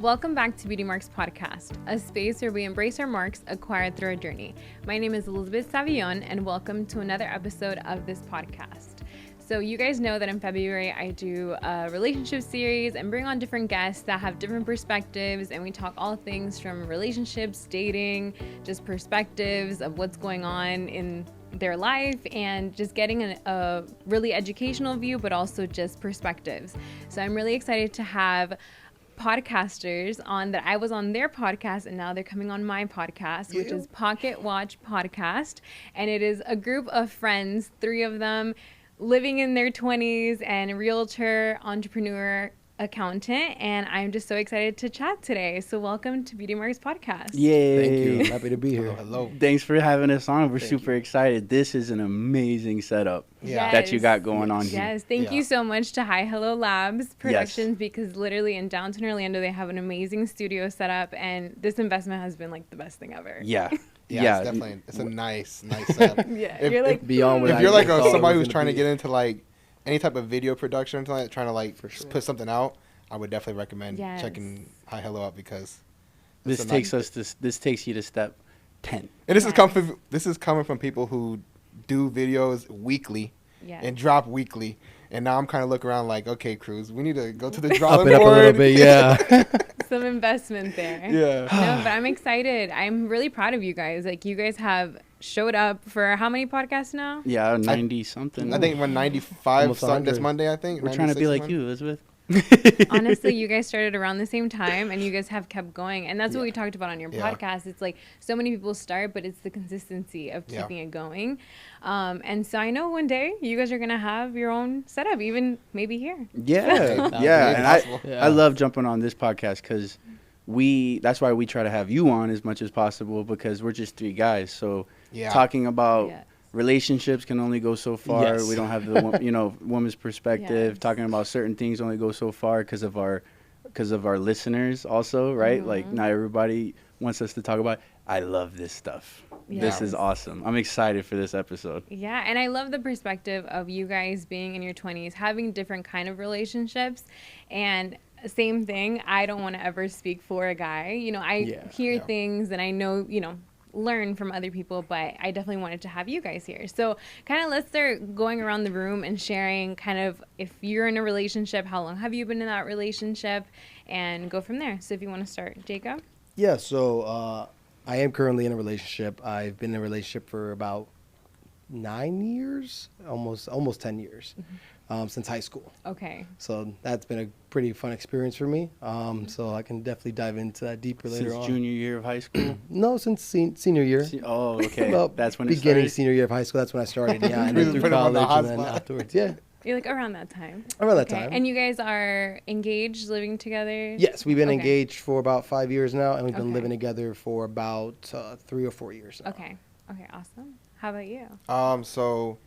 Welcome back to Beauty Marks Podcast, a space where we embrace our marks acquired through our journey. My name is Elizabeth Savillon, and welcome to another episode of this podcast. So you guys know that in February, I do a relationship series and bring on different guests that have different perspectives, and we talk all things from relationships, dating, just perspectives of what's going on in their life, and just getting a really educational view, but also just perspectives. So I'm really excited to have podcasters on that I was on their podcast, and now they're coming on my podcast, which is Pocket Watch Podcast. And it is a group of friends, 3 of them living in their 20s, and realtor, entrepreneur, accountant, and I'm just so excited to chat today. So welcome to Beauty Marks Podcast. Yay. Thank you. Happy to be here. Hello. Thanks for having us on. We're super excited. This is an amazing setup that you got going on here. Yes. Thank you so much to Hi Hello Labs Productions, because literally in downtown Orlando, they have an amazing studio set up, and this investment has been like the best thing ever. Yeah. Yeah, it's definitely, it's a nice setup. You're like beyond if you're like somebody who's trying to get into like any type of video production or something like that, trying to like put something out, I would definitely recommend checking Hi Hello out, because this takes you to step 10. And this is coming from people who do videos weekly and drop weekly. And now I'm kind of looking around like, okay, Cruz, we need to go to the drawing board. Up a little bit, yeah. Some investment there. Yeah. No, but I'm excited. I'm really proud of you guys. Like, you guys have showed up for how many podcasts now? Yeah, 90 something. I think we're 95 this Monday, I think. We're trying to be like you, Elizabeth. Honestly, you guys started around the same time, and you guys have kept going, and that's what we talked about on your podcast. It's like so many people start, but it's the consistency of keeping it going. And so I know one day you guys are gonna have your own setup, even maybe here. And I love jumping on this podcast because that's why we try to have you on as much as possible, because we're just 3 guys. So talking about relationships can only go so far. We don't have the woman's perspective. Talking about certain things only go so far because of our listeners also, right? Like, not everybody wants us to talk about it. I love this stuff. This is awesome. I'm excited for this episode. Yeah, and I love the perspective of you guys being in your 20s, having different kind of relationships, and same thing. I don't want to ever speak for a guy. I hear things, and I know, learn from other people, but I definitely wanted to have you guys here. So kind of let's start going around the room and sharing kind of, if you're in a relationship, how long have you been in that relationship, and go from there. So if you want to start, Jacob. Yeah, so I am currently in a relationship. I've been in a relationship for about 9 years, almost 10 years, since high school. Okay. So that's been a pretty fun experience for me. So I can definitely dive into that deeper later on. Since junior year of high school? No, since senior year. Oh, okay. Well, that's when it started? Beginning senior year of high school, that's when I started, and then through college and then afterwards, You're like around that time. Around that time. And you guys are engaged, living together? Yes, we've been engaged for about 5 years now, and we've been living together for about 3 or 4 years now. Okay, awesome. How about you? So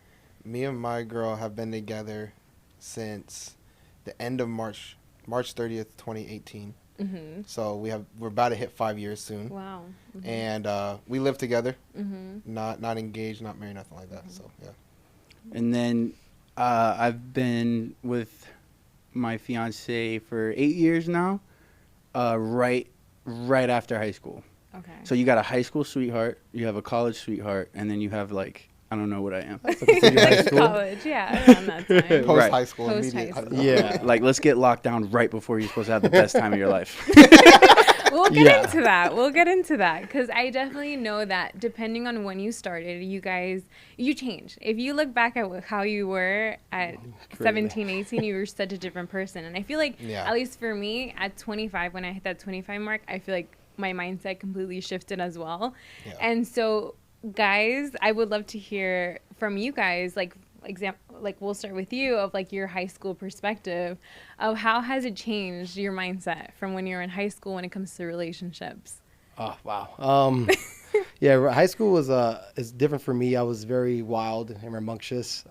me and my girl have been together since the end of March 30th, 2018. Mm-hmm. So we're about to hit 5 years soon. Wow. Mm-hmm. And we live together, not engaged, not married, nothing like that. So And then I've been with my fiance for 8 years now, right after high school. Okay. So you got a high school sweetheart, you have a college sweetheart, and then you have like, I don't know what I am. High school. College, around that time. Post-high school. Post-high school. Yeah, like let's get locked down right before you're supposed to have the best time of your life. We'll get into that. We'll get into that, because I definitely know that depending on when you started, you change. If you look back at how you were at 17, 18, you were such a different person. And I feel like, at least for me, at 25, when I hit that 25 mark, I feel like my mindset completely shifted as well. Yeah. And so, guys, I would love to hear from you guys, like we'll start with you, of like your high school perspective of how has it changed your mindset from when you're in high school when it comes to relationships. Oh, wow. Yeah, high school is different for me. I was very wild and rambunctious.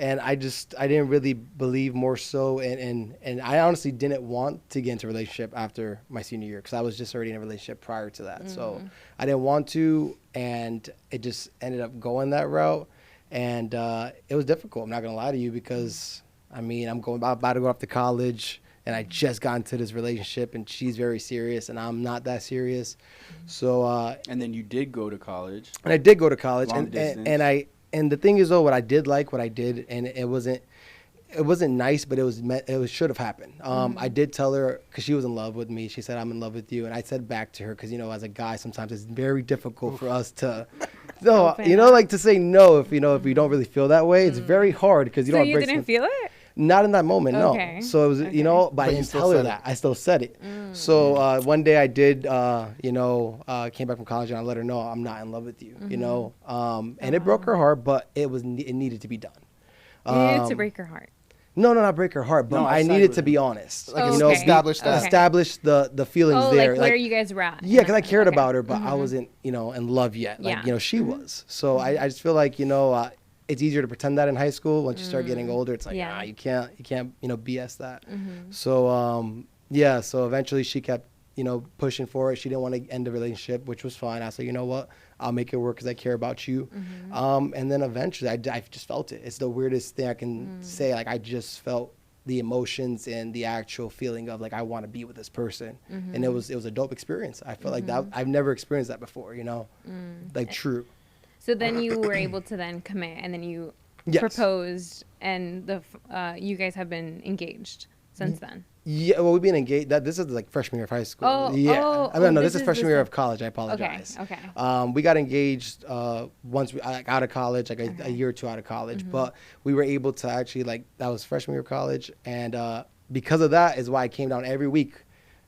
And I didn't really believe more so. And I honestly didn't want to get into a relationship after my senior year, because I was just already in a relationship prior to that. So I didn't want to, and it just ended up going that route. And it was difficult. I'm not going to lie to you, because, I mean, I'm about to go off to college, and I just got into this relationship, and she's very serious, and I'm not that serious. So and then you did go to college. And I did go to college, Long distance. and the thing is though, what I did, and it wasn't nice, but it should have happened. I did tell her, because she was in love with me. She said, I'm in love with you. And I said back to her, because, as a guy, sometimes it's very difficult for us to, like to say no if you don't really feel that way. It's very hard because you don't. So you didn't feel it? Not in that moment, Okay. no. So it was, but I didn't tell her that. I still said it. So one day I did, came back from college and I let her know I'm not in love with you, and it broke her heart, but it needed to be done. You needed to break her heart. No, not break her heart, but I needed to be honest. Like, establish that. Establish the feelings there. Like where you guys were at. Yeah, because I cared about her, but I wasn't, in love yet. Like, she was. So I just feel like, it's easier to pretend that in high school. Once you start getting older, it's like, you can't, BS that. So, so eventually she kept, pushing for it. She didn't want to end the relationship, which was fine. I said, you know what? I'll make it work because I care about you. And then eventually I just felt it. It's the weirdest thing I can say. Like, I just felt the emotions and the actual feeling of like, I want to be with this person. And it was a dope experience. I felt like that. I've never experienced that before, like true. So then you were able to then commit, and then you proposed, and you guys have been engaged since then. Yeah, well, we've been engaged. This is like freshman year of high school. This is freshman year of college. I apologize. Okay. We got engaged once we out of college, like a year or two out of college. But we were able to actually, like, that was freshman year of college, and because of that is why I came down every week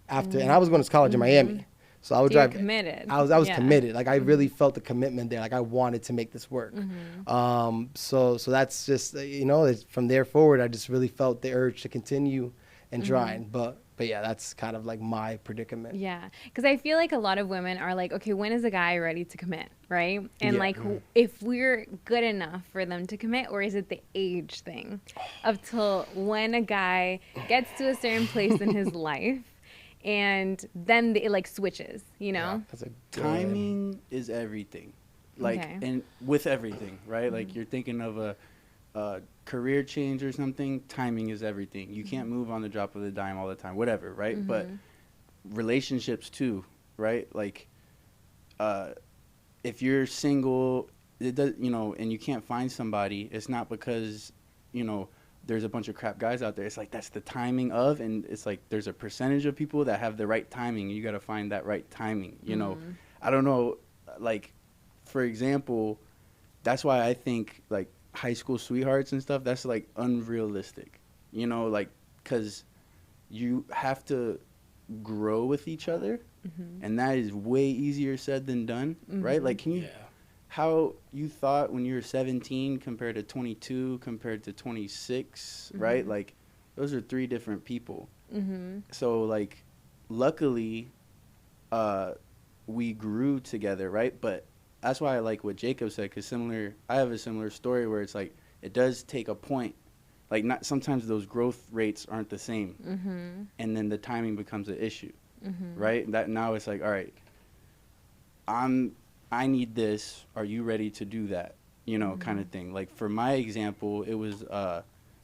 after. And I was going to college in Miami, so I would drive. Committed. I was committed. Like, I really felt the commitment there. Like, I wanted to make this work. So that's just from there forward, I just really felt the urge to continue and trying, but yeah, that's kind of like my predicament. Yeah, because I feel like a lot of women are like, okay, when is a guy ready to commit, right? And like, if we're good enough for them to commit, or is it the age thing of till when a guy gets to a certain place in his life, and then it like switches, Yeah, that's timing is everything, like, and with everything, right? Like, you're thinking of a career change or something, timing is everything. You can't move on the drop of the dime all the time, whatever, right? But relationships too, right? Like, if you're single, it does, and you can't find somebody, it's not because, there's a bunch of crap guys out there. It's like, that's the timing of, and it's like, there's a percentage of people that have the right timing. You got to find that right timing, I don't know, like, for example, that's why I think, like, high school sweethearts and stuff, that's like unrealistic, like, because you have to grow with each other, and that is way easier said than done, right? Like, can you how you thought when you were 17 compared to 22 compared to 26, right? Like, those are 3 different people. So, like, luckily we grew together, right? But that's why I like what Jacob said, because I have a similar story where it's like, it does take a point. Like, not sometimes those growth rates aren't the same. And then the timing becomes an issue, right? That now it's like, all right, I need this. Are you ready to do that? Kind of thing. Like, for my example, it was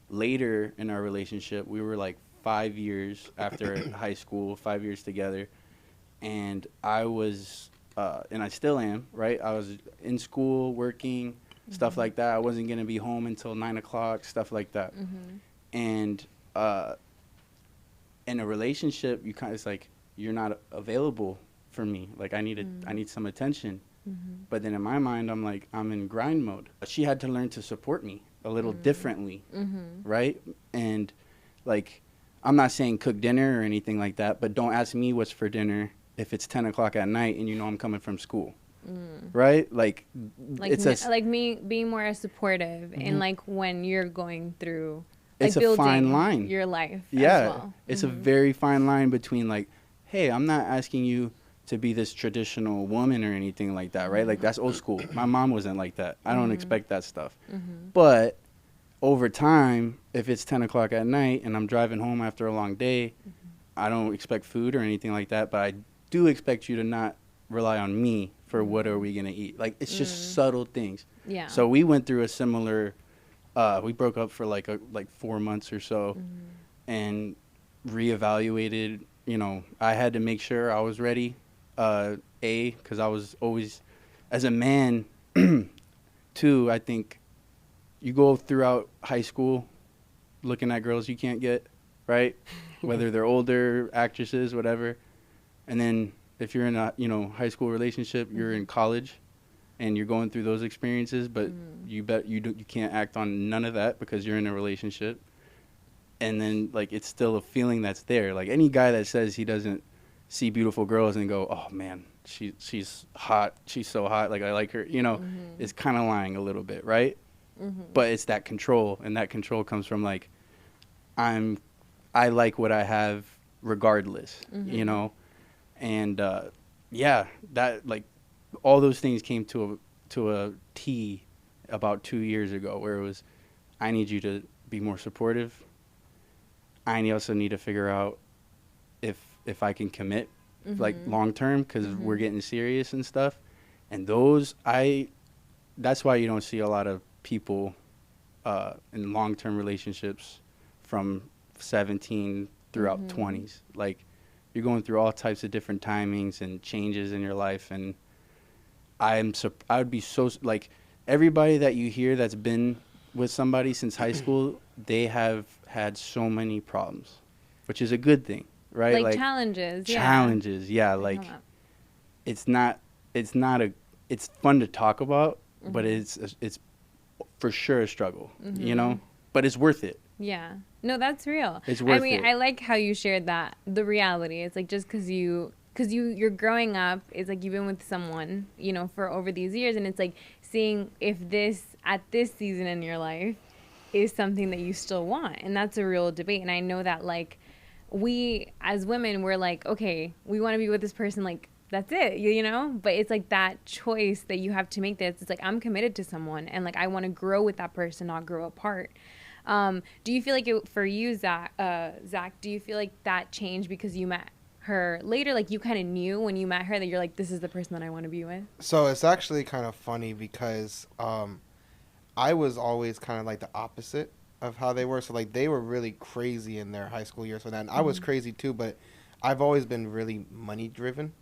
later in our relationship. We were like 5 years after high school, 5 years together. And I was... and I still am, right? I was in school, working, stuff like that. I wasn't going to be home until 9 o'clock, stuff like that. And in a relationship, it's like, you're not available for me. Like, I need some attention. But then in my mind, I'm like, I'm in grind mode. She had to learn to support me a little differently, right? And, like, I'm not saying cook dinner or anything like that, but don't ask me what's for dinner if it's 10 o'clock at night and I'm coming from school, right? Like it's like me being more supportive, and like when you're going through, like, it's a fine line. Your life, yeah, as well. It's a very fine line between, like, hey, I'm not asking you to be this traditional woman or anything like that, right? Like, that's old school. My mom wasn't like that. I don't expect that stuff. But over time, if it's 10 o'clock at night and I'm driving home after a long day, I don't expect food or anything like that, but I do expect you to not rely on me for what are we going to eat. Like, it's just subtle things. Yeah. So we went through a similar, we broke up for like 4 months or so. And reevaluated. You know, I had to make sure I was ready. Because I was always, as a man, too, I think you go throughout high school looking at girls you can't get, right? Whether they're older, actresses, whatever. And then if you're in a, high school relationship, you're in college and you're going through those experiences, but you can't act on none of that because you're in a relationship. And then, like, it's still a feeling that's there. Like, any guy that says he doesn't see beautiful girls and go, oh, man, she's hot. She's so hot. Like, I like her, is kind of lying a little bit, right? But it's that control, and that control comes from, like, I like what I have regardless, And, that, like, all those things came to a T about 2 years ago, where it was, I need you to be more supportive. I also need to figure out if I can commit, like, long term, because we're getting serious and stuff. And that's why you don't see a lot of people in long term relationships from 17 throughout 20s. Like, you're going through all types of different timings and changes in your life, and I would be so, like, everybody that you hear that's been with somebody since high school, they have had so many problems, which is a good thing, right? Like challenges. Like, it's fun to talk about, but it's for sure a struggle, but it's worth it. Yeah. No, that's real. It's worth it. I like how you shared that. The reality, it's like, just because you're growing up, it's like you've been with someone, for over these years, and it's like seeing if this, at this season in your life, is something that you still want. And that's a real debate. And I know that, like, we as women, we're like, okay, we want to be with this person, like, that's it, but it's like that choice that you have to make. That it's like, I'm committed to someone, and, like, I want to grow with that person, not grow apart. Do you feel like for you, Zach, do you feel like that changed because you met her later? Like, you kind of knew when you met her that you're like, this is the person that I want to be with? So it's actually kind of funny because I was always kind of like the opposite of how they were. So, like, they were really crazy in their high school years for that. And I was crazy too, but I've always been really money driven.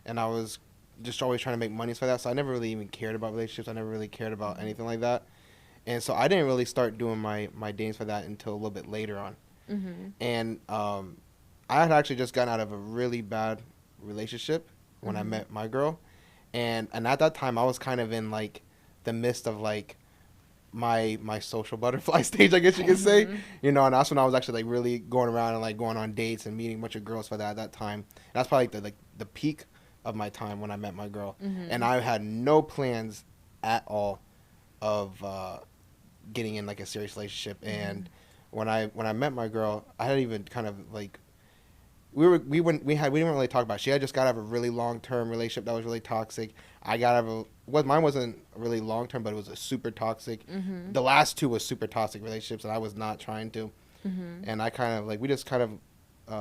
And I was just always trying to make money for that. So I never really even cared about relationships. I never really cared about anything like that. And so I didn't really start doing my dating for that until a little bit later on. And I had actually just gotten out of a really bad relationship when I met my girl. And at that time, I was kind of in, like, the midst of, like, my social butterfly stage, I guess you could say. And that's when I was actually, like, really going around and, like, going on dates and meeting a bunch of girls for that at that time. And that's probably, the peak of my time when I met my girl. And I had no plans at all of getting in, like, a serious relationship. And when I met my girl, I had even kind of, like, we didn't really talk about it. She had just got out of a really long-term relationship that was really toxic. I got out of mine wasn't really long-term, but it was a super toxic. The last two was super toxic relationships, and I was not trying to. And I kind of, like, we just kind of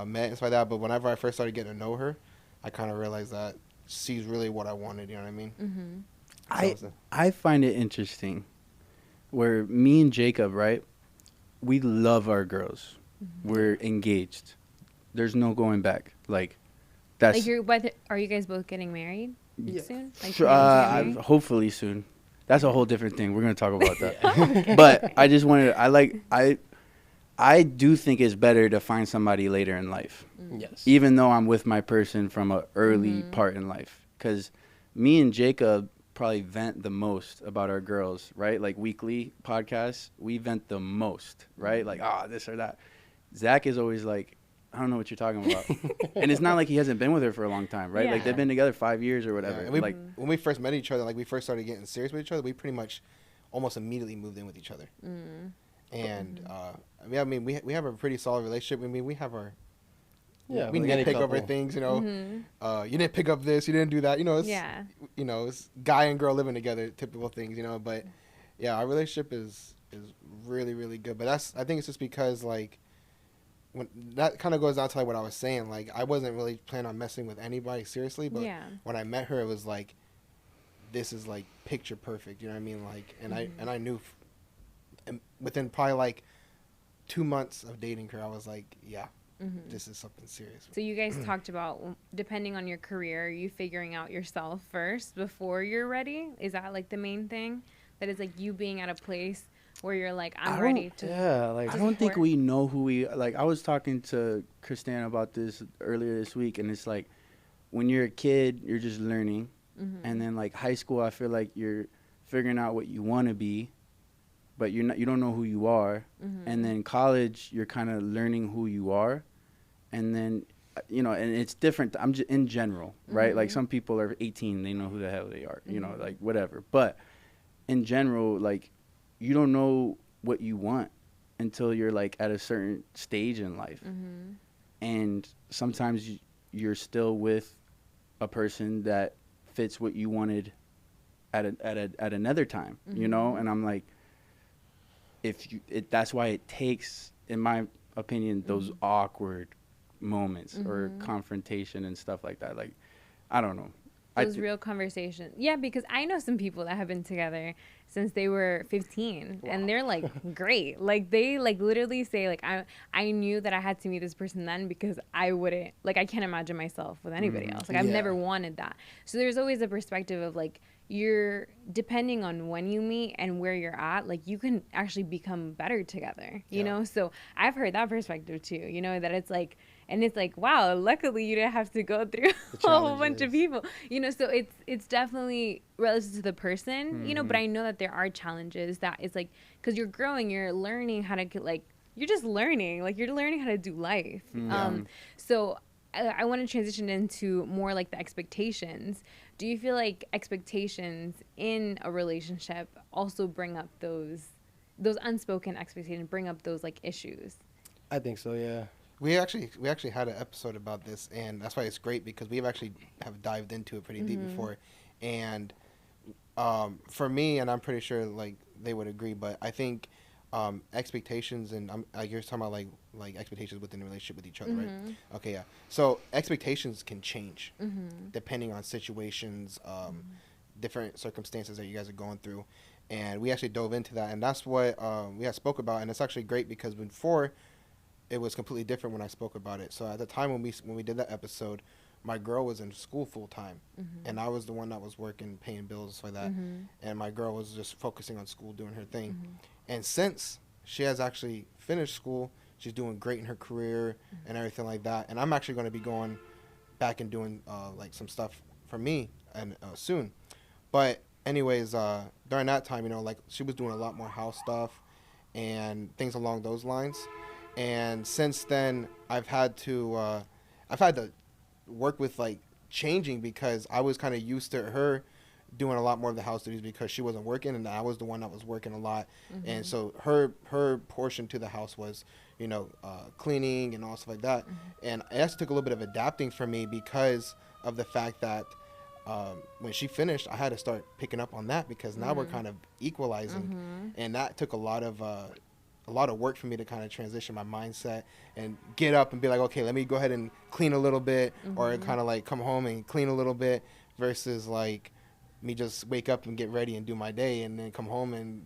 met and stuff like that. But whenever I first started getting to know her, I kind of realized that she's really what I wanted. You know what I mean? I find it interesting where me and Jacob, right, we love our girls. We're engaged. There's no going back. Like, that's... Like, are you guys both getting married soon? Like, hopefully soon. That's a whole different thing. We're going to talk about that. But I just wanted... I do think it's better to find somebody later in life. Yes. Even though I'm with my person from an early part in life. Because me and Jacob probably vent the most about our girls, right? Like, weekly podcasts, we vent the most, right? Like, this or that. Zach is always like, I don't know what you're talking about. And it's not like he hasn't been with her for a long time, right? Yeah. Like, they've been together 5 years or whatever. Yeah. When we first met each other, like, we first started getting serious with each other, we pretty much almost immediately moved in with each other. And I mean, we have a pretty solid relationship. I mean, we have our... Yeah, we need to pick over things, you didn't pick up this, you didn't do that. It's guy and girl living together, typical things, But, yeah, our relationship is really, really good. But I think it's just because, like, when that kind of goes down to, like, what I was saying. Like, I wasn't really planning on messing with anybody seriously, but when I met her, it was like, this is, like, picture perfect. You know what I mean? Like, and I knew, within probably, like, 2 months of dating her, I was like, yeah, this is something serious. So you guys talked about, depending on your career, you figuring out yourself first before you're ready. Is that like the main thing? That is like you being at a place where you're like, I'm ready to. Yeah, like I don't think we know who we like. I was talking to Christiane about this earlier this week, and it's like when you're a kid, you're just learning, and then like high school, I feel like you're figuring out what you want to be, but you don't know who you are, and then college, you're kind of learning who you are, and then and it's different. I'm just in general, right? Like some people are 18, they know who the hell they are, like whatever, but in general, like you don't know what you want until you're like at a certain stage in life. And sometimes you're still with a person that fits what you wanted at another time, and I'm like, that's why it takes, in my opinion, those awkward moments or confrontation and stuff like that. Like, I don't know. Those real conversations. Yeah, because I know some people that have been together since they were 15 and they're like great. Like they like literally say like I knew that I had to meet this person then because I wouldn't, like I can't imagine myself with anybody else. Like I've never wanted that. So there's always a perspective of like you're depending on when you meet and where you're at, like you can actually become better together, you know? So I've heard that perspective too, that it's like, and it's like, wow, luckily you didn't have to go through a whole bunch of people, so it's definitely relative to the person, but I know that there are challenges that it's like, because you're growing, you're learning how to you're just learning, like you're learning how to do life. So I want to transition into more like the expectations. Do you feel like expectations in a relationship also bring up those unspoken expectations, bring up those like issues? I think so, yeah. We actually had an episode about this, and that's why it's great because we have dived into it pretty deep before. And for me, and I'm pretty sure like they would agree, but I think expectations, and you're talking about like expectations within a relationship with each other, right? Okay, yeah. So expectations can change depending on situations, different circumstances that you guys are going through, and we actually dove into that, and that's what we had spoke about, and it's actually great because before it was completely different when I spoke about it. So at the time when we did that episode, my girl was in school full time, and I was the one that was working, paying bills for that, and my girl was just focusing on school, doing her thing. And since she has actually finished school, she's doing great in her career and everything like that. And I'm actually going to be going back and doing like some stuff for me and soon. But anyways, during that time, like she was doing a lot more house stuff and things along those lines. And since then, I've had to work with like changing because I was kind of used to her doing a lot more of the house duties because she wasn't working and I was the one that was working a lot. And so her portion to the house was, cleaning and all stuff like that. And it actually took a little bit of adapting for me because of the fact that when she finished, I had to start picking up on that because now we're kind of equalizing. And that took a lot of work for me to kind of transition my mindset and get up and be like, okay, let me go ahead and clean a little bit or kind of like come home and clean a little bit versus like me just wake up and get ready and do my day and then come home and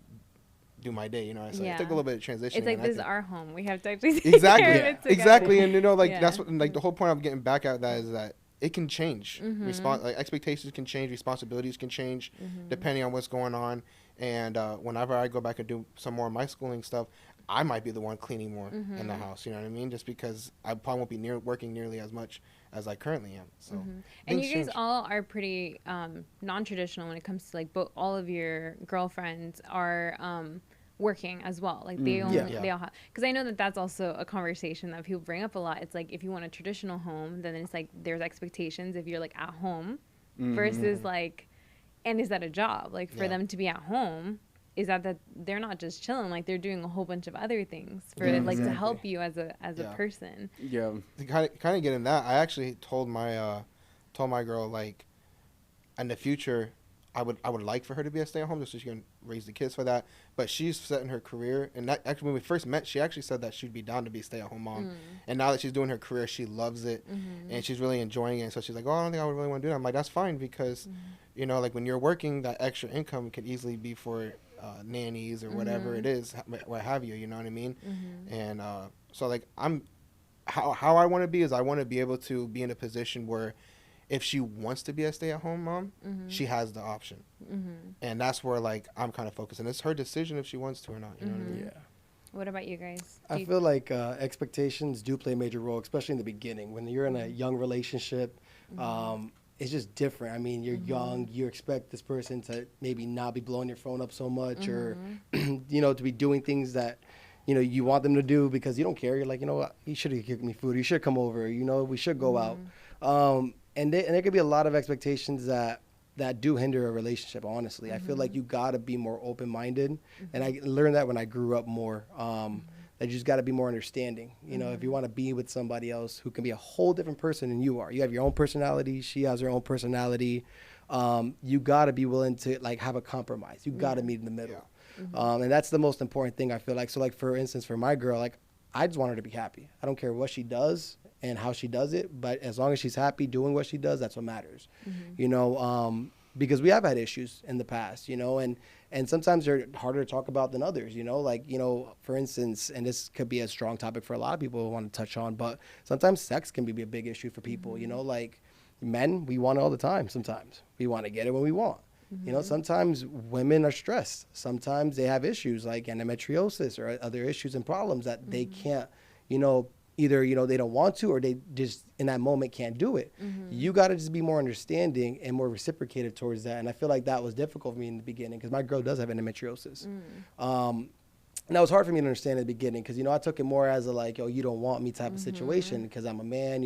do my day. So it took a little bit of transition. It's like, this is our home. We have to actually exactly. And that's what, like the whole point of getting back at that is that it can change. Like expectations can change, responsibilities can change depending on what's going on. And whenever I go back and do some more of my schooling stuff, I might be the one cleaning more in the house. You know what I mean? Just because I probably won't be working nearly as much as I currently am. So, and you guys all are pretty non-traditional when it comes to like all of your girlfriends are working as well. Like they all have, because I know that that's also a conversation that people bring up a lot. It's like if you want a traditional home, then it's like there's expectations if you're like at home versus like, and is that a job? Like for them to be at home, is that they're not just chilling, like they're doing a whole bunch of other things for to help you as a person. Yeah. To kind of get in that, I actually told my girl like in the future I would like for her to be a stay-at-home just so she can raise the kids for that. But she's set in her career, and that actually when we first met, she actually said that she'd be down to be a stay-at-home mom. And now that she's doing her career, she loves it, and she's really enjoying it. So she's like, oh, I don't think I would really want to do that. I'm like, that's fine because, like when you're working, that extra income could easily be for nannies or whatever it is, what have you. You know what I mean? And so like I'm how I want to be is I want to be able to be in a position where if she wants to be a stay-at-home mom, she has the option. And that's where, like, I'm kind of focused. And it's her decision if she wants to or not. You know what I mean? Yeah. What about you guys? I feel like expectations do play a major role, especially in the beginning. When you're in a young relationship, it's just different. I mean, you're young. You expect this person to maybe not be blowing your phone up so much or, to be doing things that, you want them to do because you don't care. You're like, you know what? You should have given me food. You should come over. We should go out. And there could be a lot of expectations that do hinder a relationship, honestly. I feel like you got to be more open-minded. And I learned that when I grew up more, that you just got to be more understanding. If you want to be with somebody else who can be a whole different person than you are. You have your own personality. She has her own personality. You got to be willing to, like, have a compromise. You got to meet in the middle. And that's the most important thing, I feel like. So, like, for instance, for my girl, like, I just want her to be happy. I don't care what she does and how she does it, but as long as she's happy doing what she does, that's what matters. Because we have had issues in the past, and sometimes they're harder to talk about than others, for instance, and this could be a strong topic for a lot of people who want to touch on, but sometimes sex can be a big issue for people, like men, we want it all the time. Sometimes we want to get it when we want. Sometimes women are stressed. Sometimes they have issues like endometriosis or other issues and problems that they can't, either, they don't want to or they just in that moment can't do it. You got to just be more understanding and more reciprocative towards that. And I feel like that was difficult for me in the beginning because my girl does have endometriosis. And that was hard for me to understand in the beginning because, I took it more as a like, you don't want me type of situation because I'm a man,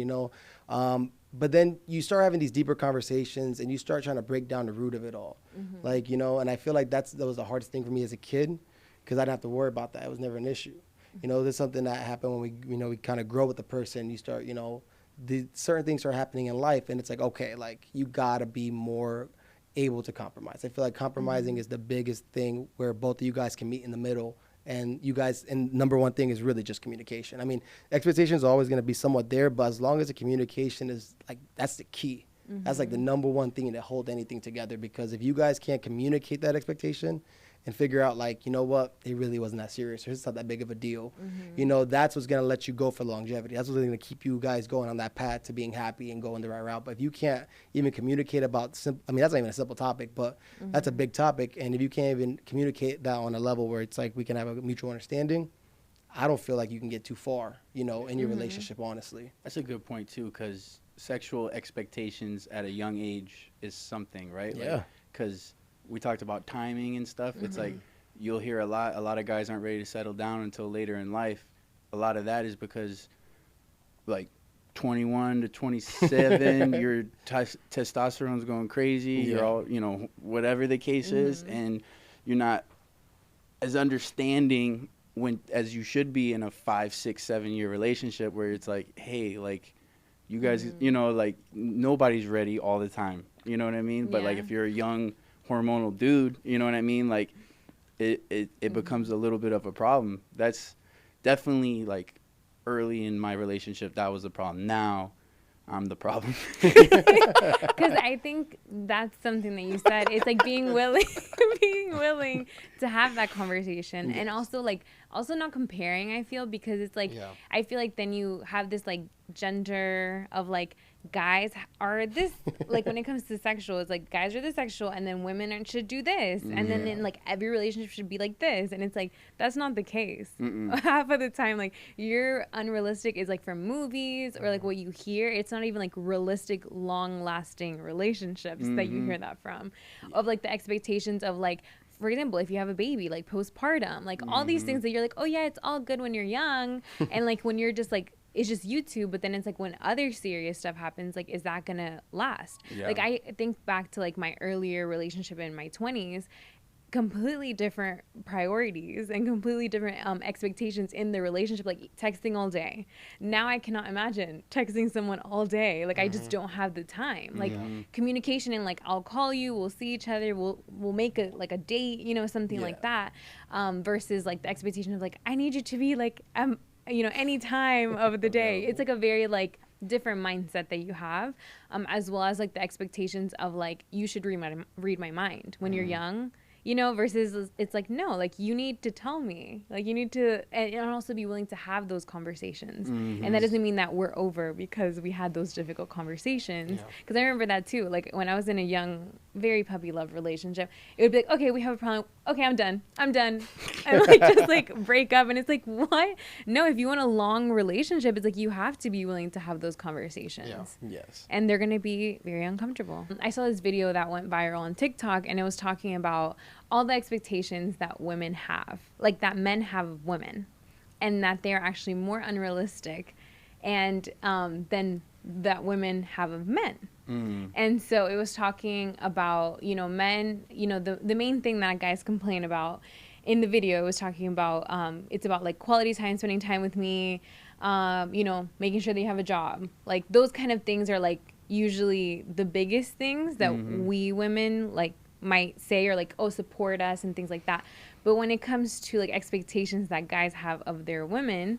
But then you start having these deeper conversations and you start trying to break down the root of it all. And I feel like that was the hardest thing for me as a kid because I didn't have to worry about that. It was never an issue. There's something that happened when we kind of grow with the person. You start, certain things are happening in life and it's like, okay, like you got to be more able to compromise. I feel like compromising is the biggest thing where both of you guys can meet in the middle. And number one thing is really just communication. I mean, expectations are always going to be somewhat there, but as long as the communication is like, that's the key. That's like the number one thing to hold anything together. Because if you guys can't communicate that expectation and figure out like, you know what, it really wasn't that serious or it's not that big of a deal, that's what's going to let you go for longevity. That's what's going to keep you guys going on that path to being happy and going the right route. But if you can't even communicate about, that's not even a simple topic, but that's a big topic. And if you can't even communicate that on a level where it's like we can have a mutual understanding, I don't feel like you can get too far, in your relationship, honestly. That's a good point too, because sexual expectations at a young age is something, right? Yeah. Because we talked about timing and stuff. It's like you'll hear a lot of guys aren't ready to settle down until later in life. A lot of that is because like 21 to 27, your testosterone's going crazy. You're all, whatever the case is, and you're not as understanding as you should be in a 5, 6, 7 year relationship where it's like, hey, like you guys, like nobody's ready all the time. You know what I mean? But like if you're a young hormonal dude, you know what I mean? Like it becomes a little bit of a problem. That's definitely like early in my relationship, that was the problem. Now I'm the problem. Because I think that's something that you said. It's like being willing to have that conversation, and also not comparing. I feel because it's like I feel like then you have this like gender of like guys are this like when it comes to sexual, it's like guys are this sexual, and then women should do this, and then in like every relationship should be like this, and it's like that's not the case. Half of the time, like your unrealistic is like from movies or like what you hear. It's not even like realistic, long-lasting relationships that you hear that from, of like the expectations of like. For example, if you have a baby, like postpartum, like all these things that you're like, oh yeah, it's all good when you're young, and like when you're just like. It's just YouTube, but then it's like when other serious stuff happens, like, is that gonna last? Yeah. Like, I think back to like my earlier relationship in my 20s, completely different priorities and completely different expectations in the relationship, like texting all day. Now I cannot imagine texting someone all day. Like, I just don't have the time. Like, communication and like, I'll call you, we'll see each other, we'll make a date, something like that, versus like the expectation of like, I need you to be like, any time of the day. It's like a very like different mindset that you have, as well as like the expectations of like you should read my mind when you're young. versus it's like, no, like you need to tell me, like you need to, and also be willing to have those conversations. And that doesn't mean that we're over because we had those difficult conversations. Because I remember that too. Like when I was in a young, very puppy love relationship, it would be like, okay, we have a problem. Okay, I'm done. And like just like break up. And it's like, what? No, if you want a long relationship, it's like you have to be willing to have those conversations. Yes. And they're going to be very uncomfortable. I saw this video that went viral on TikTok, and it was talking about all the expectations that women have, like that men have of women, and that they're actually more unrealistic and than that women have of men. And so it was talking about, men, the main thing that guys complain about in the video, it was talking about, it's about like quality time, spending time with me, making sure that you have a job. Like those kind of things are like usually the biggest things that we women like might say, or like, oh, support us and things like that. But when it comes to like expectations that guys have of their women,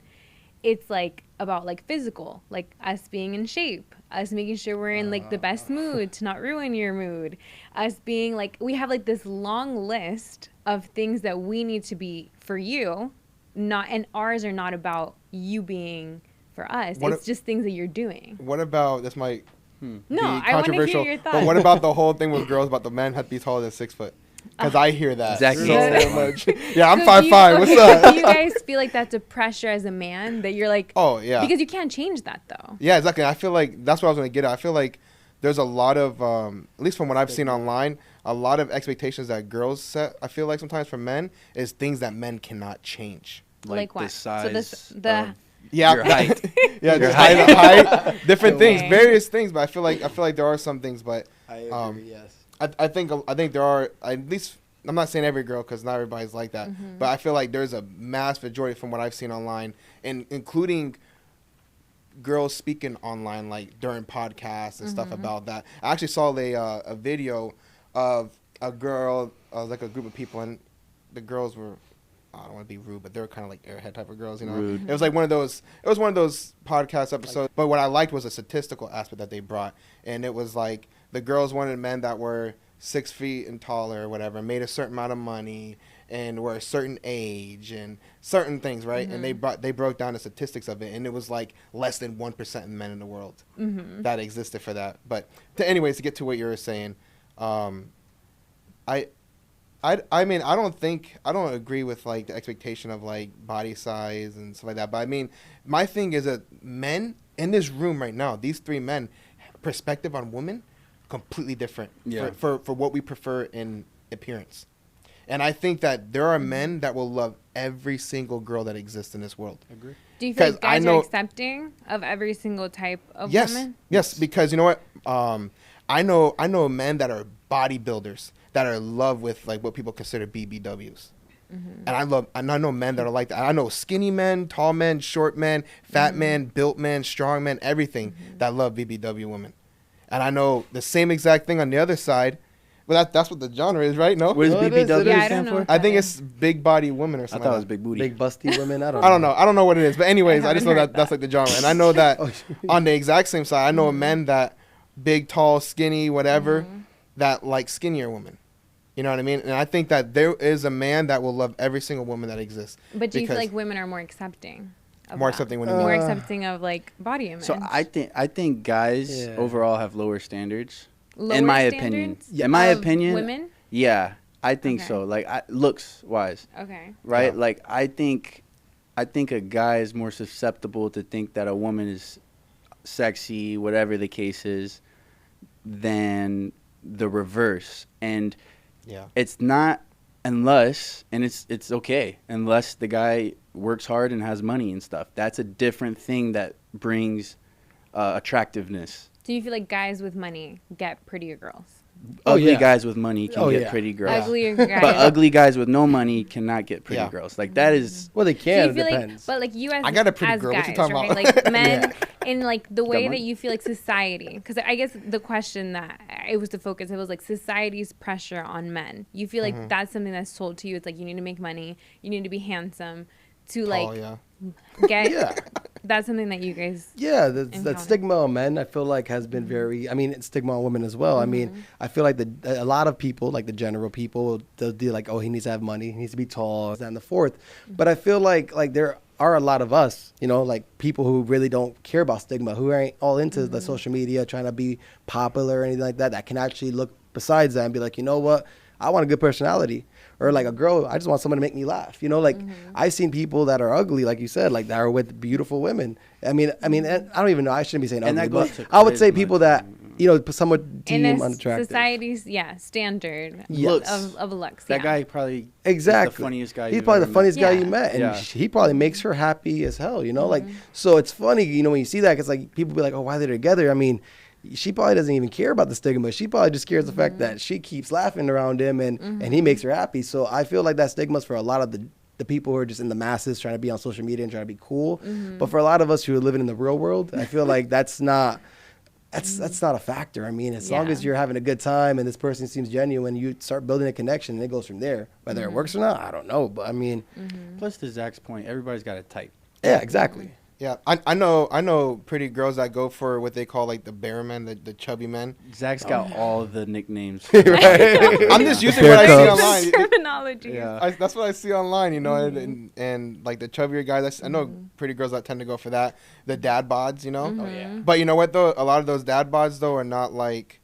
it's like about like physical, like us being in shape, us making sure we're in like the best mood to not ruin your mood, us being like, we have like this long list of things that we need to be for you, and ours are not about you being for us. It's just things that you're doing. What about, this might No, be I want to controversial, hear your thoughts. but what about the whole thing with girls about the men have to be taller than 6 foot? Because I hear that Exactly. so much. Yeah, I'm So 5'5". What's up? Do you guys feel like that's a pressure as a man that you're like, Oh, yeah. because you can't change that though. Yeah, exactly. I feel like that's what I was going to get at. I feel like there's a lot of, at least from what I've seen online, a lot of expectations that girls set, I feel like sometimes for men, is things that men cannot change. Like what? The size So the Yeah, your height. yeah, Your just height, different things, Okay. various things. But I feel like there are some things, but I agree. Yes. I think there are, at least, I'm not saying every girl because not everybody's like that, but I feel like there's a mass majority from what I've seen online, and including girls speaking online, like during podcasts and stuff about that. I actually saw a video of a girl, like a group of people, and the girls were, I don't want to be rude, but they were kind of like airhead type of girls, Rude. It was like one of those podcast episodes. But what I liked was a statistical aspect that they brought, and it was like the girls wanted men that were 6 feet and taller or whatever, made a certain amount of money, and were a certain age and certain things, right? And they broke down the statistics of it, and it was like less than 1% of men in the world that existed for that. But anyways, to get to what you were saying, I mean, I don't agree with like the expectation of like body size and stuff like that. But I mean, my thing is that men in this room right now, these 3 men, perspective on women, completely different for what we prefer in appearance. And I think that there are men that will love every single girl that exists in this world. Agree. Do you feel like guys are accepting of every single type of woman? Yes, because you know what? I know men that are bodybuilders that are in love with like what people consider BBWs. And I know men that are like that. I know skinny men, tall men, short men, fat men, built men, strong men, everything that love BBW women. And I know the same exact thing on the other side. But that's what the genre is, right? No? What does BBW Yeah, I stand don't know. for? I think it's big body women or I something. thought it was like big booty. Big busty women. I don't know. I don't know what it is. But anyways, I just know haven't heard that's like the genre. And I know that Oh, on the exact same side, I know men that big, tall, skinny, whatever, that like skinnier women. You know what I mean? And I think that there is a man that will love every single woman that exists. But do you feel like women are more accepting? More accepting when you mean? More accepting of like body image. So I think guys overall have lower standards. Lower in my standards opinion. In my of opinion. women? Yeah, I think Okay. so. Like looks wise. Okay. Right? Yeah. Like I think a guy is more susceptible to think that a woman is sexy, whatever the case is, than the reverse. And it's not unless, and it's okay, unless the guy works hard and has money and stuff. That's a different thing that brings attractiveness. Do you feel like guys with money get prettier girls? Ugly guys with money can get pretty girls. Uglier guys. But ugly guys with no money cannot get pretty girls. Like that is. Well, they Do can. you feel Depends. like, but like you as, I got a pretty as girl. What you guys, talking right? about? Like men, in like the way money? that you feel like society, because I guess the question that it was the focus, it was like society's pressure on men. You feel like that's something that's told to you. It's like you need to make money, you need to be handsome, to like get that's something that you guys that stigma on men I feel like has been very, I mean, it's stigma on women as well. I mean, I feel like a lot of people, like the general people, they'll do like, oh, he needs to have money, he needs to be tall, that and the fourth. But I feel like there are a lot of us, you know, like people who really don't care about stigma, who ain't all into the social media, trying to be popular or anything like that, that can actually look besides that and be like, you know what, I want a good personality. Or like a girl, I just want someone to make me laugh. You know, like I've seen people that are ugly, like you said, like that are with beautiful women. I mean, I don't even know. I shouldn't be saying ugly, but I would say people that, you know, somewhat deem unattractive. Society's standard of looks. That guy probably is the funniest guy. He's probably the funniest guy you met, and he probably makes her happy as hell. You know, like so it's funny, you know, when you see that, because like people be like, oh, why they're together? I mean, she probably doesn't even care about the stigma. She probably just cares the fact that she keeps laughing around him and he makes her happy. So I feel like that stigma's for a lot of the people who are just in the masses trying to be on social media and trying to be cool. But for a lot of us who are living in the real world, I feel like that's not a factor. I mean, as long as you're having a good time and this person seems genuine, you start building a connection and it goes from there. Whether it works or not, I don't know. But I mean, plus to Zach's point, everybody's got a type. Yeah, exactly. Yeah, I know pretty girls that go for what they call like the bear men, the chubby men. Zach's got all the nicknames. Right. I'm just using what I see online. Terminology. Yeah. That's what I see online, you know, and like the chubbier guys. I know pretty girls that tend to go for that. The dad bods, you know. Oh yeah. But you know what though? A lot of those dad bods though are not like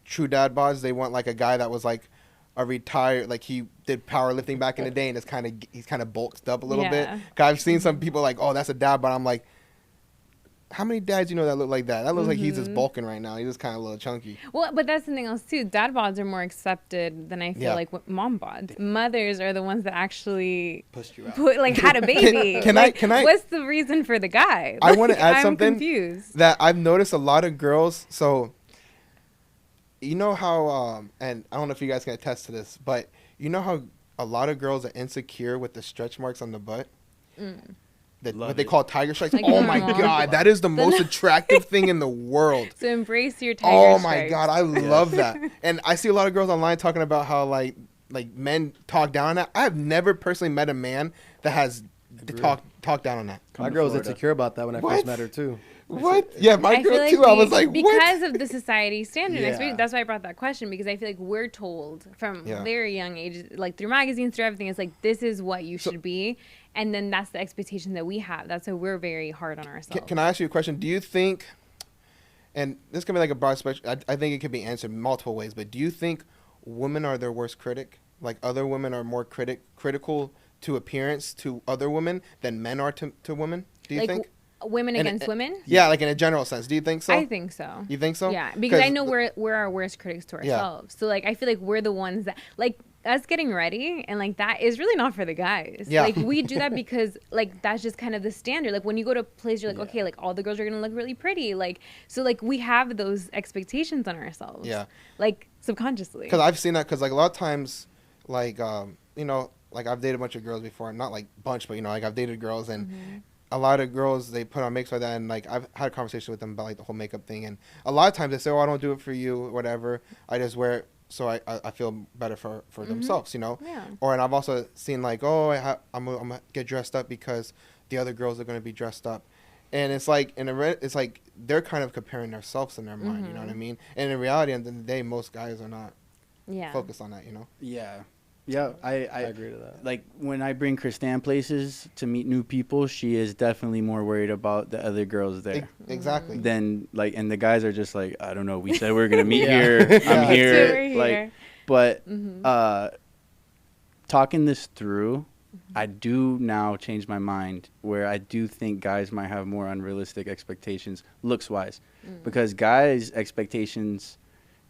true dad bods. They want like a guy that was like a retired, like he did powerlifting back in the day, and he's kind of bulked up a little bit. Cause I've seen some people like, oh, that's a dad, but I'm like, how many dads you know that look like that? That looks like he's just bulking right now. He's just kind of a little chunky. Well, but that's something else too. Dad bods are more accepted than I feel like mom bods. Mothers are the ones that actually pushed you out. Had a baby. Can I? What's the reason for the guy? I want to add something. I'm confused. That I've noticed a lot of girls. So, you know how, and I don't know if you guys can attest to this, but you know how a lot of girls are insecure with the stretch marks on the butt? What they call tiger stripes. Like, oh my God, that is the most attractive thing in the world. So embrace your tiger stripes. Oh my God, I love that. And I see a lot of girls online talking about how like men talk down on that. I have never personally met a man that has talk down on that. My girl was insecure about that when I first met her too. What? Yeah, my girl like too. I was like, what? Because of the society standard. That's why I brought that question, because I feel like we're told from very young ages, like through magazines, through everything, it's like, this is what you should be. And then that's the expectation that we have. That's why we're very hard on ourselves. Can I ask you a question? Do you think, and this can be like a broad spectrum, I think it could be answered multiple ways, but do you think women are their worst critic? Like other women are more critical to appearance to other women than men are to women? Do you think? Women against women? Yeah, like in a general sense. Do you think so? I think so. You think so? Yeah, because I know we're our worst critics to ourselves. So like I feel like we're the ones that like us getting ready and like that is really not for the guys. Yeah. Like we do that because like that's just kind of the standard. Like when you go to a place, you're like, okay, like all the girls are gonna look really pretty. Like so like we have those expectations on ourselves. Yeah. Like subconsciously. Because I've seen that. Because like a lot of times, like you know, like I've dated a bunch of girls before. Not like bunch, but you know, like I've dated girls and. A lot of girls, they put on makeup like that, and like I've had a conversation with them about like the whole makeup thing, and a lot of times they say, "Oh, I don't do it for you, or whatever. I just wear it so I feel better for themselves, you know." Yeah. Or and I've also seen like, "Oh, I'm gonna get dressed up because the other girls are gonna be dressed up," and it's like it's like they're kind of comparing themselves in their mind, you know what I mean? And in reality, at the end of the day, most guys are not focused on that, you know. Yeah. Yeah, I agree to that. Like when I bring Kristan places to meet new people, she is definitely more worried about the other girls there. Exactly. Then like, and the guys are just like, I don't know. We said we were gonna meet here. I'm here. Like, but talking this through, I do now change my mind where I do think guys might have more unrealistic expectations looks wise, because guys' expectations,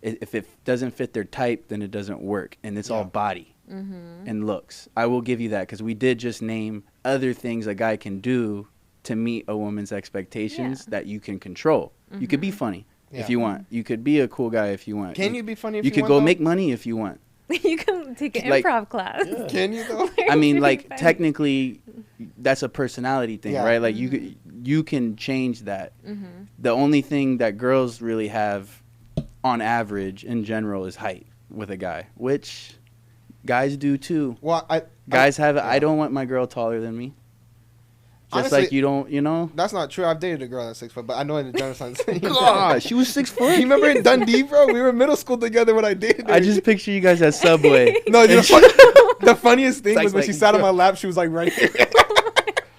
if it doesn't fit their type, then it doesn't work, and it's all body. And looks. I will give you that, because we did just name other things a guy can do to meet a woman's expectations that you can control. You could be funny if you want. You could be a cool guy if you want. Can you be funny if you want? You could go make money if you want. You can take an improv class. Yeah. Can you though? I mean, like technically, that's a personality thing, right? Like you can change that. The only thing that girls really have, on average, in general, is height with a guy, which guys do too. Well, guys have. I don't want my girl taller than me. Honestly, like you don't, you know. That's not true. I've dated a girl that's 6 foot, but I know in the general sense. God, she was 6 foot. You remember in Dundee, bro? We were in middle school together when I dated her. I just picture you guys at Subway. No, the funniest thing was when she sat on my lap, she was like right here.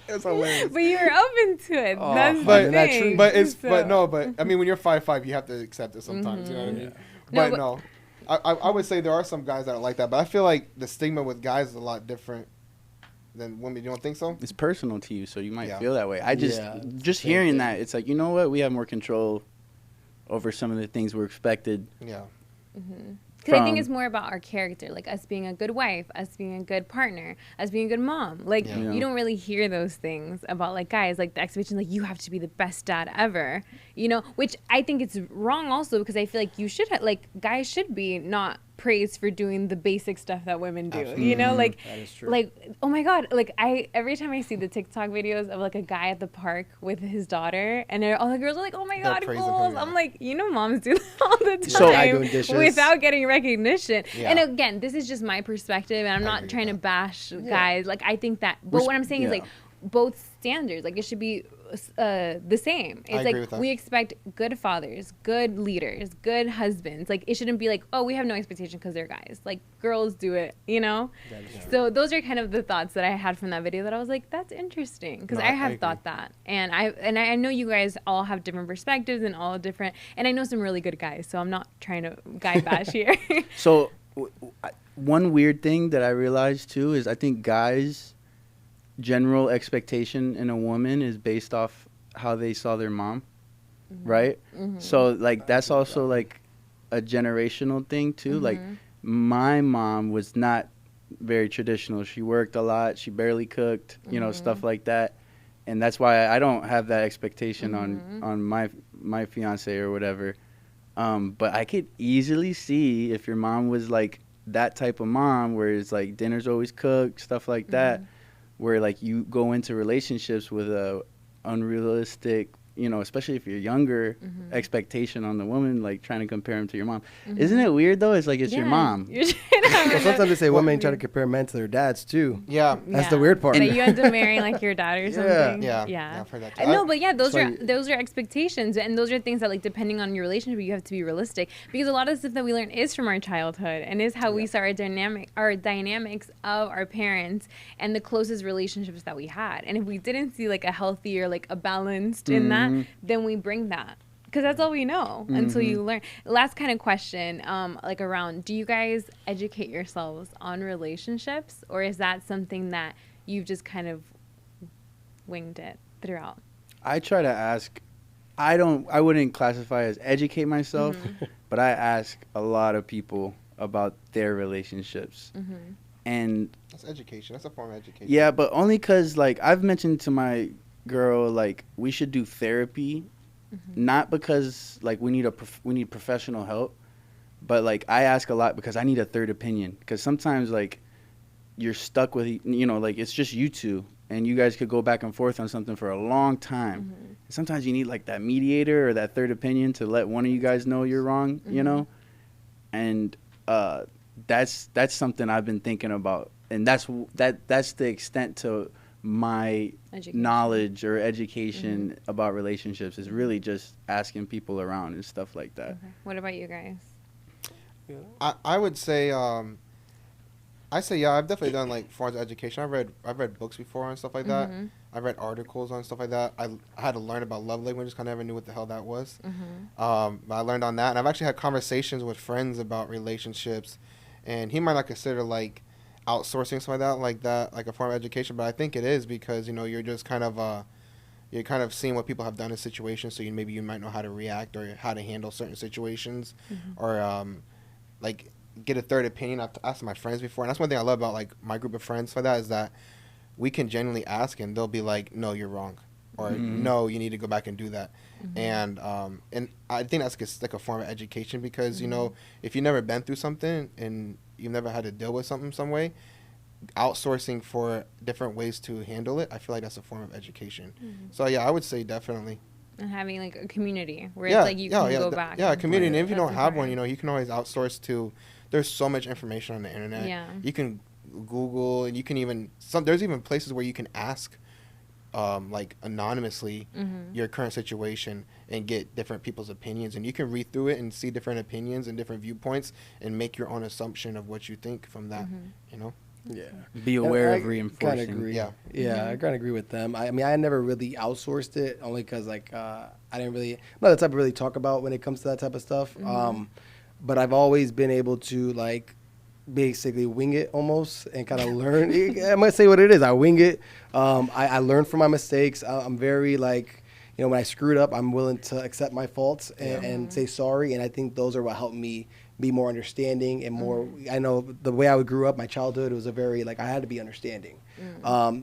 It was hilarious. But you were open to it. Oh, That's but the thing. But I mean, when you're 5'5", you have to accept it sometimes. You know what I mean? No, But no, I would say there are some guys that are like that. But I feel like the stigma with guys is a lot different than women. You don't think so? It's personal to you, so you might feel that way. I just hearing thing. that, it's like, you know what? We have more control over some of the things we're expected. Yeah. Because I think it's more about our character, like us being a good wife, us being a good partner, us being a good mom. Like, you don't really hear those things about, like, guys, like, the expectation, like, you have to be the best dad ever, you know, which I think it's wrong also because I feel like you should, like, guys should be not praised for doing the basic stuff that women do. Absolutely. You know, like, that is true. like, oh my God, like every time I see the TikTok videos of like a guy at the park with his daughter and all the girls are like, oh my God, goals. I'm like, you know, moms do that all the time without getting recognition. Yeah. And again, this is just my perspective and I'm not trying to bash guys. Like, I think that, but what I'm saying is like both standards, like it should be the same. It's like we expect good fathers, good leaders, good husbands. Like it shouldn't be like, oh, we have no expectation because they're guys. Like girls do it, you know. So those are kind of the thoughts that I had from that video that I was like, that's interesting because I have thought that, and I know you guys all have different perspectives and all different, and I know some really good guys. So I'm not trying to guy bash here. So one weird thing that I realized too is I think guys' general expectation in a woman is based off how they saw their mom, right? So like that's also like a generational thing too. Like my mom was not very traditional. She worked a lot. She barely cooked, you know, stuff like that. And that's why I don't have that expectation on my fiance or whatever. But I could easily see if your mom was like that type of mom where it's like dinner's always cooked, stuff like that, where like you go into relationships with a unrealistic, you know, especially if you're younger, expectation on the woman, like trying to compare them to your mom. Isn't it weird though? It's like it's your mom. Well, sometimes they say women try to compare men to their dads too. Yeah, that's the weird part. That you end up marrying like your dad or something. Yeah. I've heard that too. No, but yeah, those are expectations, and those are things that like depending on your relationship, you have to be realistic because a lot of the stuff that we learn is from our childhood and is how we saw our dynamics of our parents and the closest relationships that we had. And if we didn't see like a healthy or like a balanced in that, then we bring that. Because that's all we know until you learn. Last kind of question, like around, do you guys educate yourselves on relationships, or is that something that you've just kind of winged it throughout? I try to ask. I wouldn't classify as educate myself, but I ask a lot of people about their relationships. And that's education. That's a form of education. Yeah, but only because like I've mentioned to my girl like we should do therapy. Not because like we need professional help, but like I ask a lot because I need a third opinion. Because sometimes like you're stuck with, you know, like it's just you two and you guys could go back and forth on something for a long time. And sometimes you need like that mediator or that third opinion to let one of you guys know you're wrong, you know. And that's something I've been thinking about, and that's the extent to my knowledge or education about relationships is really just asking people around and stuff like that. What about you guys? I would say I've definitely done like forms of education. I've read books before and stuff like that. I've read articles on stuff like that. I had to learn about love languages because I never knew what the hell that was. I learned on that, and I've actually had conversations with friends about relationships, and he might not consider like outsourcing something like that, like a form of education, but I think it is because, you know, you're just kind of seeing what people have done in situations, so maybe you might know how to react or how to handle certain situations, or like get a third opinion. I've asked my friends before, and that's one thing I love about like my group of friends for that is that we can genuinely ask and they'll be like, no, you're wrong, or no, you need to go back and do that. And I think that's like a form of education because, you know, if you've never been through something and you've never had to deal with something some way, outsourcing for different ways to handle it, I feel like that's a form of education. So yeah, I would say definitely. And having like a community where it's like you can go back. Yeah, a community. And if you don't have one, you know, you can always outsource to. There's so much information on the internet. Yeah. You can Google, and you can even there's even places where you can ask like anonymously your current situation and get different people's opinions, and you can read through it and see different opinions and different viewpoints and make your own assumption of what you think from that, you know? Yeah. Be aware of reinforcing. Kind of agree. Yeah. Yeah, I kind of agree with them. I mean, I never really outsourced it only because, like, I didn't really, I'm not the type to really talk about when it comes to that type of stuff. But I've always been able to, like, basically wing it almost and kind of learn. I might say what it is. I wing it. I learn from my mistakes. I'm very, like, you know, when I screwed up, I'm willing to accept my faults and say sorry. And I think those are what helped me be more understanding and more, I know the way I grew up, my childhood, was a very, like, I had to be understanding.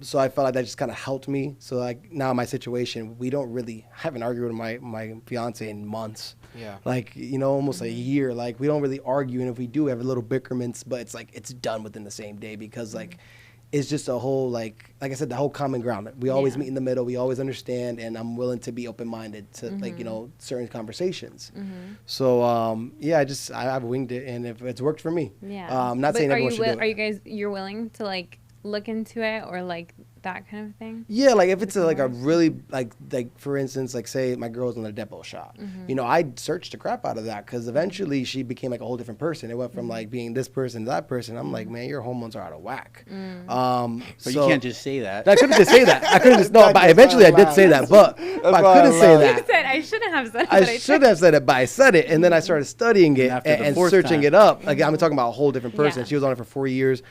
So I felt like that just kind of helped me. So, like, now in my situation, we don't really have an argument with my fiance in months. Yeah. Like, you know, almost a year. Like, we don't really argue. And if we do, we have a little bickerments, but it's like, it's done within the same day because, like, it's just a whole, like I said, the whole common ground. We always meet in the middle. We always understand, and I'm willing to be open-minded to, like, you know, certain conversations. So, yeah, I've winged it, and if it's worked for me. Yeah. I'm not saying everyone should do it. Are you guys, you're willing to, like, look into it or, like, that kind of thing? Yeah, like if it's a really like for instance, like say my girl's on a depot shot, you know, I searched the crap out of that because eventually she became like a whole different person. It went from like being this person to that person. I'm like, man, your hormones are out of whack. But you can't just say that. I couldn't just say that. I couldn't just no. But eventually I did say that, but I couldn't say that. I shouldn't have said it. I should have said it, but I said it, and then I started studying it and searching it up. Like I'm talking about a whole different person. Yeah. She was on it for 4 years.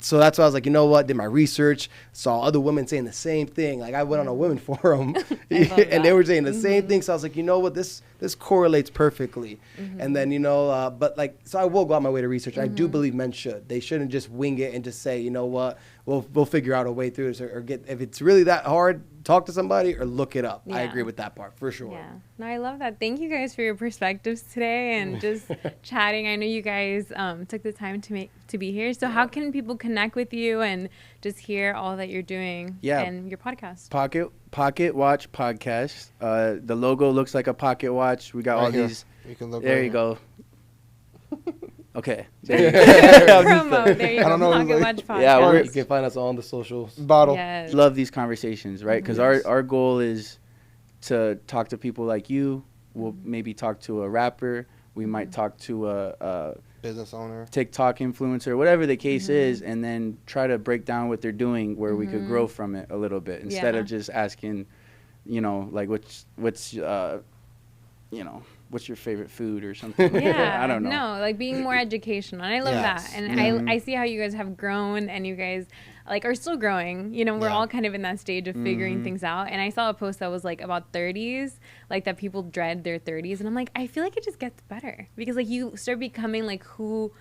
So that's why I was like, you know what? Did my research, saw other women saying the same thing. Like I went on a women forum, and they were saying the same thing. So I was like, you know what? This correlates perfectly. And then, you know, but like, so I will go out my way to research. I do believe men should. They shouldn't just wing it and just say, you know what? We'll figure out a way through this, or get, if it's really that hard, talk to somebody or look it up. I agree with that part for sure. Yeah. No, I love that. Thank you guys for your perspectives today and just chatting. I know you guys took the time to be here. So how can people connect with you and just hear all that you're doing and your podcast? Pocket Watch Podcast. The logo looks like a pocket watch. We got all these. You can look there right you go. Okay. Promo. There you go. I don't know. Pocket Watch Podcast. Yeah, You can find us on the socials. Bottle. Yes. Love these conversations, right? Because our goal is to talk to people like you. We'll maybe talk to a rapper. We might talk to a business owner, TikTok influencer, whatever the case is, and then try to break down what they're doing where we could grow from it a little bit instead of just asking, you know, like what's you know, what's your favorite food or something? Yeah, I don't know. No, like being more educational. And I love that. And I see how you guys have grown and you guys like are still growing. You know, we're all kind of in that stage of figuring things out. And I saw a post that was like about 30s, like that people dread their 30s. And I'm like, I feel like it just gets better because like you start becoming like who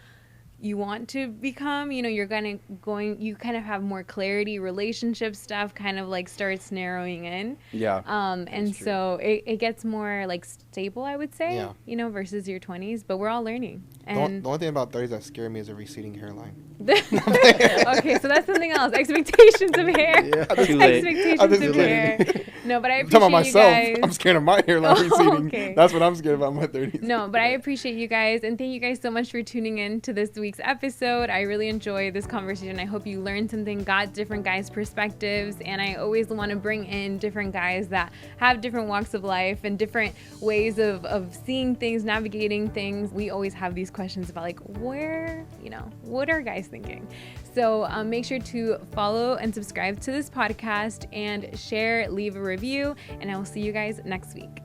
you want to become, you know, you kind of have more clarity, relationship stuff kind of like starts narrowing in. Yeah. And so it gets more like stable, I would say, you know, versus your 20s, but we're all learning. And the only thing about 30s that scare me is a receding hairline. Okay, so that's something else. Expectations of hair. Expectations of hair. No, but I appreciate I'm talking about myself. you guys. I'm scared of my hairline receding. Okay. That's what I'm scared about my 30s. No, but I appreciate you guys, and thank you guys so much for tuning in to this week's episode. I really enjoyed this conversation. I hope you learned something, got different guys' perspectives, and I always want to bring in different guys that have different walks of life and different ways of seeing things, navigating things. We always have these questions about like where, you know, what are guys thinking? So make sure to follow and subscribe to this podcast and share, leave a review, and I will see you guys next week.